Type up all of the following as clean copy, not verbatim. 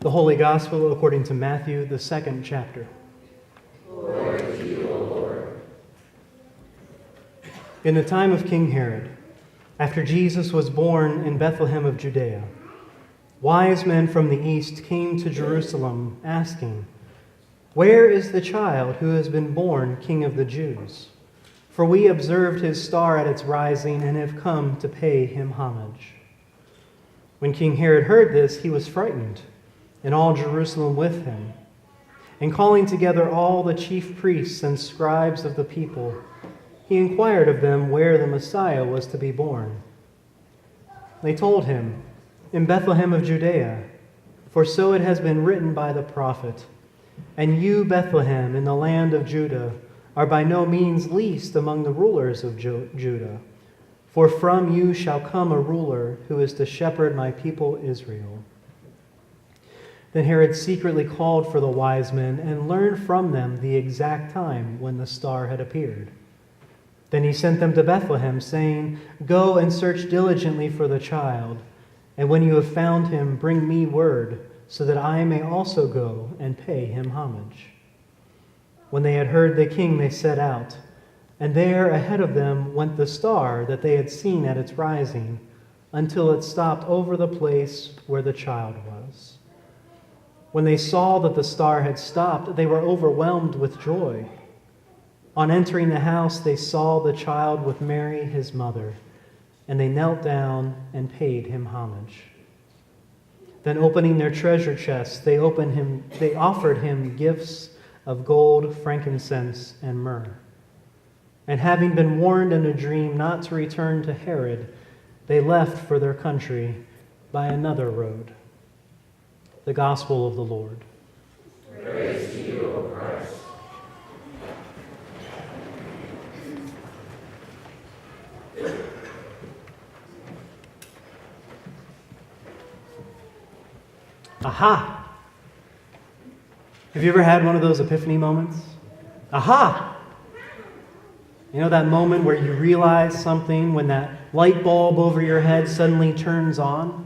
The Holy Gospel according to Matthew, the 2nd chapter. Glory to you, O Lord. In the time of King Herod, after Jesus was born in Bethlehem of Judea, wise men from the east came to Jerusalem, asking, "Where is the child who has been born King of the Jews? For we observed his star at its rising and have come to pay him homage." When King Herod heard this, he was frightened, and all Jerusalem with him. And calling together all the chief priests and scribes of the people, he inquired of them where the Messiah was to be born. They told him, "In Bethlehem of Judea, for so it has been written by the prophet, 'And you, Bethlehem, in the land of Judah, are by no means least among the rulers of Judah. For from you shall come a ruler who is to shepherd my people Israel.'" Then Herod secretly called for the wise men and learned from them the exact time when the star had appeared. Then he sent them to Bethlehem, saying, "Go and search diligently for the child, and when you have found him, bring me word, so that I may also go and pay him homage." When they had heard the king, they set out, and there ahead of them went the star that they had seen at its rising, until it stopped over the place where the child was. When they saw that the star had stopped, they were overwhelmed with joy. On entering the house, they saw the child with Mary, his mother, and they knelt down and paid him homage. Then opening their treasure chests, they offered him gifts of gold, frankincense, and myrrh. And having been warned in a dream not to return to Herod, they left for their country by another road. The Gospel of the Lord. Praise to you, O Christ. Aha! Have you ever had one of those epiphany moments? Aha! You know that moment where you realize something, when that light bulb over your head suddenly turns on?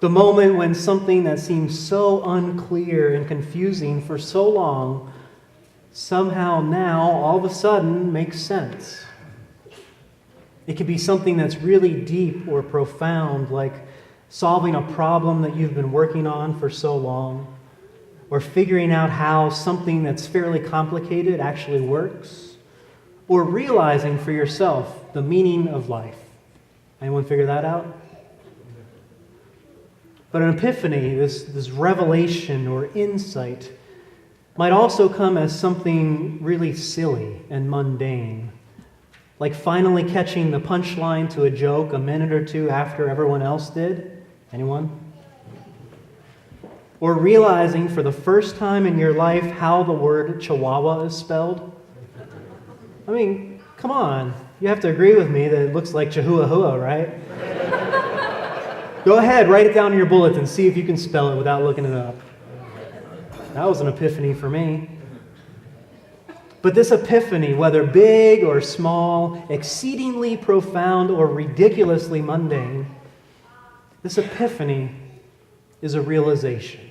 The moment when something that seems so unclear and confusing for so long, somehow now, all of a sudden, makes sense. It could be something that's really deep or profound, like solving a problem that you've been working on for so long, or figuring out how something that's fairly complicated actually works, or realizing for yourself the meaning of life. Anyone figure that out? But an epiphany, this revelation or insight, might also come as something really silly and mundane, like finally catching the punchline to a joke a minute or two after everyone else did. Anyone? Or realizing for the first time in your life how the word Chihuahua is spelled. I mean, come on. You have to agree with me that it looks like Chihuahua, right? Go ahead, write it down in your bulletin, see if you can spell it without looking it up. That was an epiphany for me. But this epiphany, whether big or small, exceedingly profound or ridiculously mundane, this epiphany is a realization.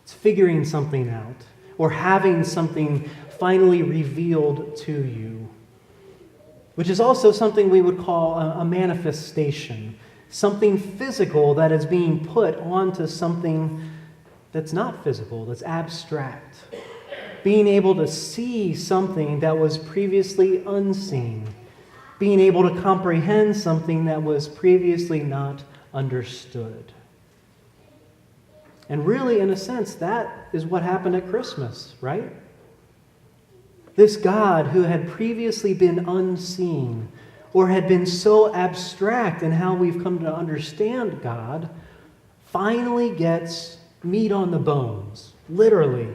It's figuring something out, or having something finally revealed to you, which is also something we would call a manifestation. Something physical that is being put onto something that's not physical, that's abstract. Being able to see something that was previously unseen. Being able to comprehend something that was previously not understood. And really, in a sense, that is what happened at Christmas, right? This God who had previously been unseen, or had been so abstract in how we've come to understand God, finally gets meat on the bones, literally,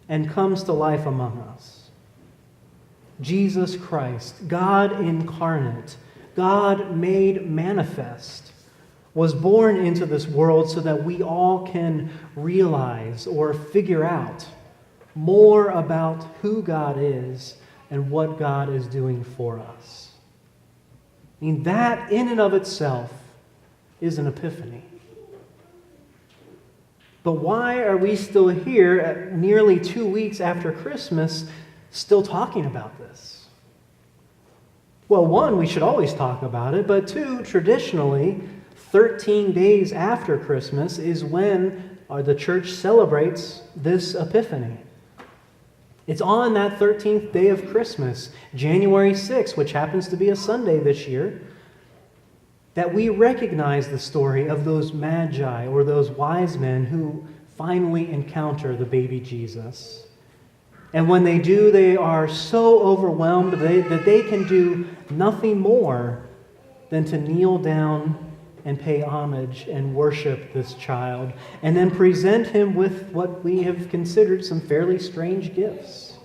and comes to life among us. Jesus Christ, God incarnate, God made manifest, was born into this world so that we all can realize or figure out more about who God is and what God is doing for us. I mean, that in and of itself is an epiphany. But why are we still here, nearly 2 weeks after Christmas, still talking about this? Well, one, we should always talk about it, but two, traditionally, 13 days after Christmas is when the church celebrates this Epiphany. It's on that 13th day of Christmas, January 6th, which happens to be a Sunday this year, that we recognize the story of those magi or those wise men who finally encounter the baby Jesus. And when they do, they are so overwhelmed that they can do nothing more than to kneel down and pay homage and worship this child, and then present him with what we have considered some fairly strange gifts.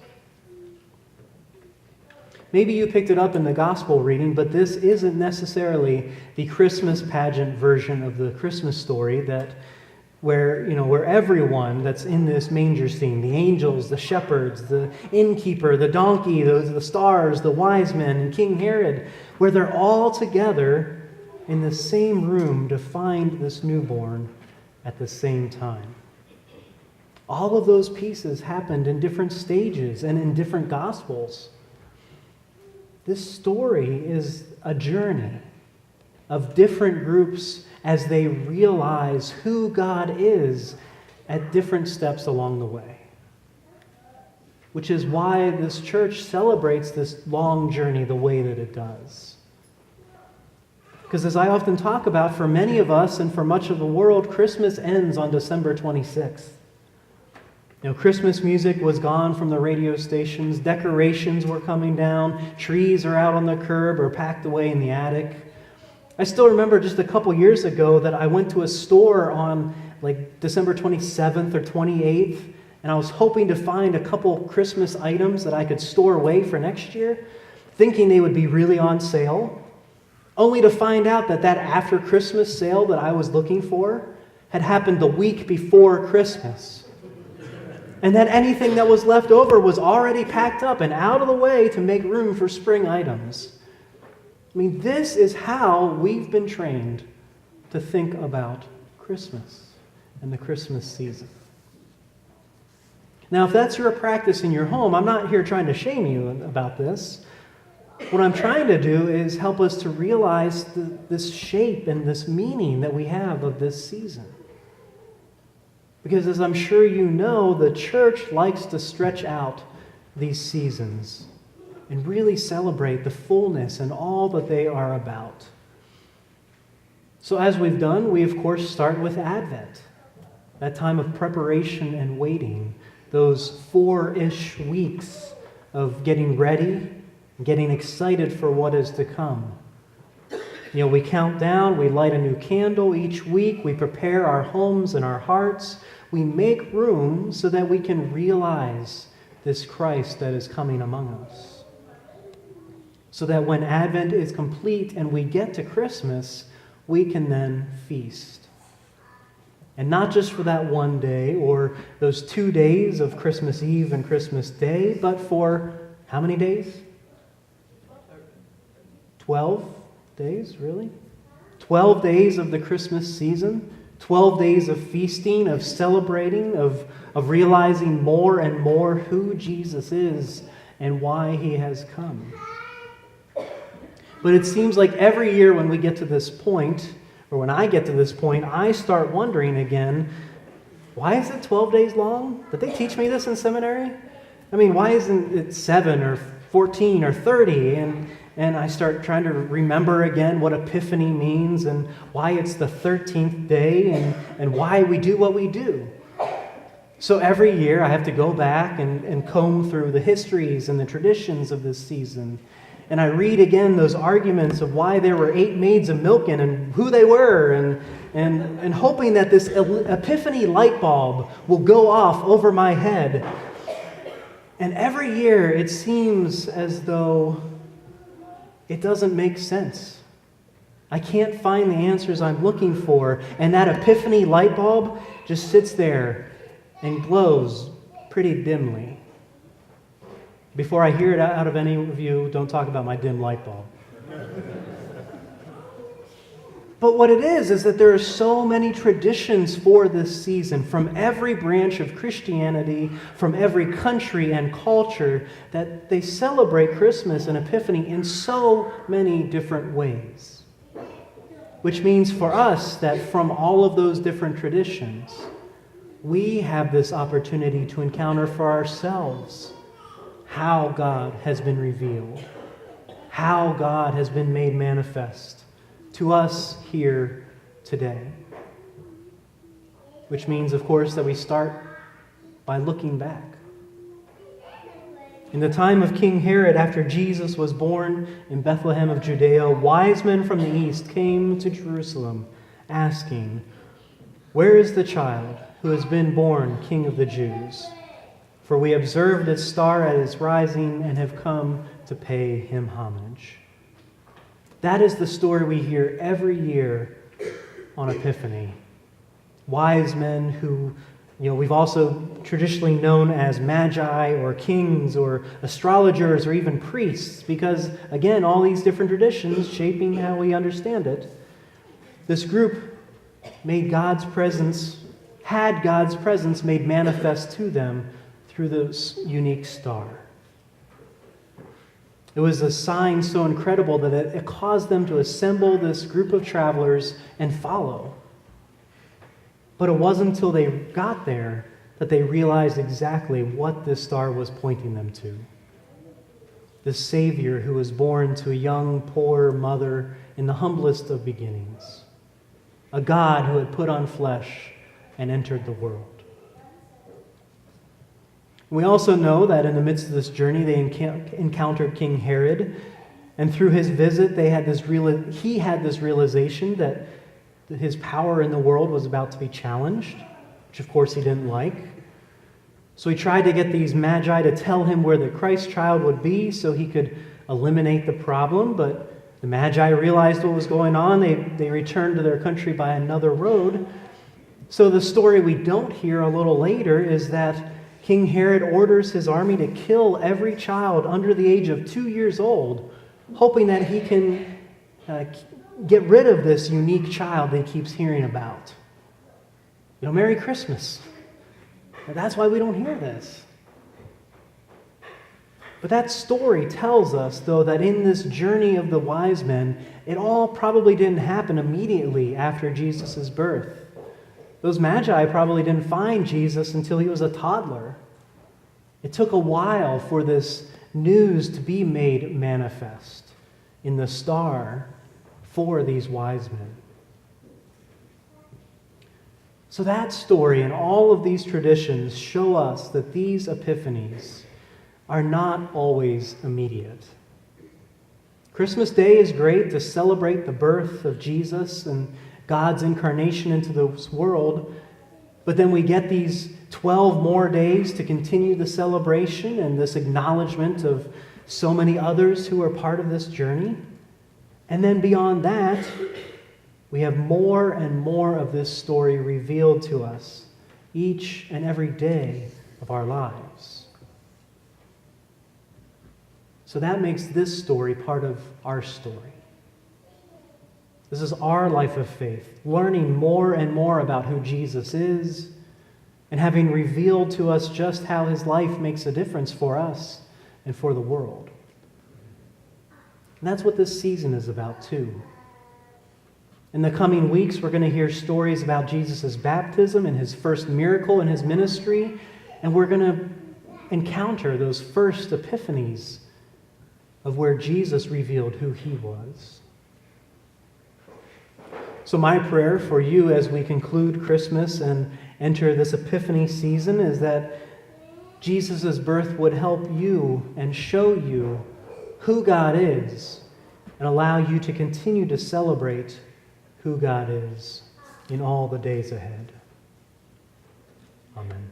Maybe you picked it up in the gospel reading, but this isn't necessarily the Christmas pageant version of the Christmas story where everyone that's in this manger scene, the angels, the shepherds, the innkeeper, the donkey, the stars, the wise men, and King Herod, where they're all together in the same room to find this newborn at the same time. All of those pieces happened in different stages and in different gospels. This story is a journey of different groups as they realize who God is at different steps along the way. Which is why this church celebrates this long journey the way that it does. Because as I often talk about, for many of us and for much of the world, Christmas ends on December 26th. Christmas music was gone from the radio stations, decorations were coming down, trees are out on the curb or packed away in the attic. I still remember just a couple years ago that I went to a store on December 27th or 28th, and I was hoping to find a couple Christmas items that I could store away for next year, thinking they would be really on sale, only to find out that after Christmas sale that I was looking for had happened the week before Christmas. And that anything that was left over was already packed up and out of the way to make room for spring items. I mean, this is how we've been trained to think about Christmas and the Christmas season. Now, if that's your practice in your home, I'm not here trying to shame you about this. What I'm trying to do is help us to realize this shape and this meaning that we have of this season. Because as I'm sure you know, the church likes to stretch out these seasons and really celebrate the fullness and all that they are about. So as we've done, we of course start with Advent, that time of preparation and waiting, those 4-ish weeks of getting ready, getting excited for what is to come. We count down, we light a new candle each week, we prepare our homes and our hearts, we make room so that we can realize this Christ that is coming among us. So that when Advent is complete and we get to Christmas, we can then feast. And not just for that one day or those 2 days of Christmas Eve and Christmas Day, but for how many days? 12 days, really? 12 days of the Christmas season, 12 days of feasting, of celebrating, of realizing more and more who Jesus is and why he has come. But it seems like every year when we get to this point, or when I get to this point, I start wondering again, why is it 12 days long? Did they teach me this in seminary? I mean, why isn't it 7 or 14 or 30? And I start trying to remember again what Epiphany means and why it's the 13th day and why we do what we do. So every year I have to go back and comb through the histories and the traditions of this season. And I read again those arguments of why there were 8 maids of milking and who they were and hoping that this Epiphany light bulb will go off over my head. And every year it seems as though it doesn't make sense. I can't find the answers I'm looking for, and that Epiphany light bulb just sits there and glows pretty dimly. Before I hear it out of any of you, don't talk about my dim light bulb. But what it is that there are so many traditions for this season from every branch of Christianity, from every country and culture, that they celebrate Christmas and Epiphany in so many different ways. Which means for us that from all of those different traditions, we have this opportunity to encounter for ourselves how God has been revealed, how God has been made manifest to us here today. Which means, of course, that we start by looking back. In the time of King Herod, after Jesus was born in Bethlehem of Judea, wise men from the east came to Jerusalem asking, "Where is the child who has been born King of the Jews? For we observed its star at its rising and have come to pay him homage." That is the story we hear every year on Epiphany. Wise men who, we've also traditionally known as magi or kings or astrologers or even priests, because, again, all these different traditions shaping how we understand it. This group had God's presence made manifest to them through this unique star. It was a sign so incredible that it caused them to assemble this group of travelers and follow. But it wasn't until they got there that they realized exactly what this star was pointing them to. The Savior who was born to a young, poor mother in the humblest of beginnings. A God who had put on flesh and entered the world. We also know that in the midst of this journey, they encountered King Herod, and through his visit, he had this realization that his power in the world was about to be challenged, which of course he didn't like. So he tried to get these magi to tell him where the Christ child would be so he could eliminate the problem, but the magi realized what was going on. They returned to their country by another road. So the story we don't hear a little later is that King Herod orders his army to kill every child under the age of 2 years old, hoping that he can get rid of this unique child that he keeps hearing about. Merry Christmas. That's why we don't hear this. But that story tells us, though, that in this journey of the wise men, it all probably didn't happen immediately after Jesus' birth. Those magi probably didn't find Jesus until he was a toddler. It took a while for this news to be made manifest in the star for these wise men. So that story and all of these traditions show us that these epiphanies are not always immediate. Christmas Day is great to celebrate the birth of Jesus and God's incarnation into this world, but then we get these 12 more days to continue the celebration and this acknowledgement of so many others who are part of this journey. And then beyond that, we have more and more of this story revealed to us each and every day of our lives. So that makes this story part of our story. This is our life of faith, learning more and more about who Jesus is and having revealed to us just how his life makes a difference for us and for the world. And that's what this season is about too. In the coming weeks, we're going to hear stories about Jesus' baptism and his first miracle in his ministry, and we're going to encounter those first epiphanies of where Jesus revealed who he was. So my prayer for you as we conclude Christmas and enter this Epiphany season is that Jesus' birth would help you and show you who God is and allow you to continue to celebrate who God is in all the days ahead. Amen.